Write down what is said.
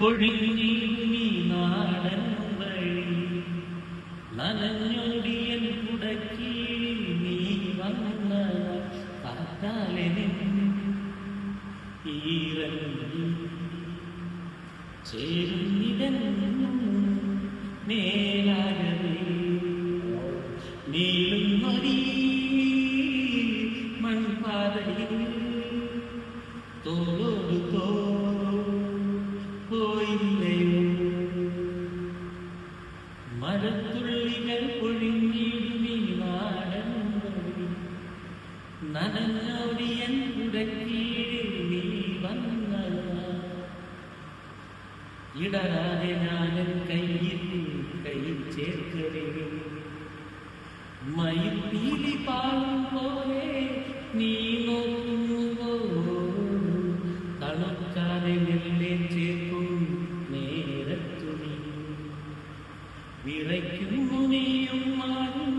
പൊഴിഞ്ഞീ നാടൻ വഴി നനഞ്ഞൊടിയൻ കുടക്കീഴിൽ നീ വന്ന കാത്താലെനിൻ ഈറങ്ങി ചേരുന്നിടൻ നേരാകവേ നീളുന്നൊരീ മൺപാതയിൽ തോളോട് പോയില്ലയോ മഴത്തുള്ളികൾ പൊഴിഞ്ഞിടുമീ നാടൻ വഴി നനഞ്ഞോടിയൻ കുടക്കീഴിൽ നീ വന്ന ഇടരാതെ ഞാനൻ കയ്യിൽ കൈ ചേർക്കവേ മയിൽ പീലി പാടും പോലെ നീ നോക്കുന്നുവോ തണുക്കാതെ മെല്ലെ ചേർക്കും നേരത്തു നീ വിറയ്ക്കുന്നു നീയും മാറും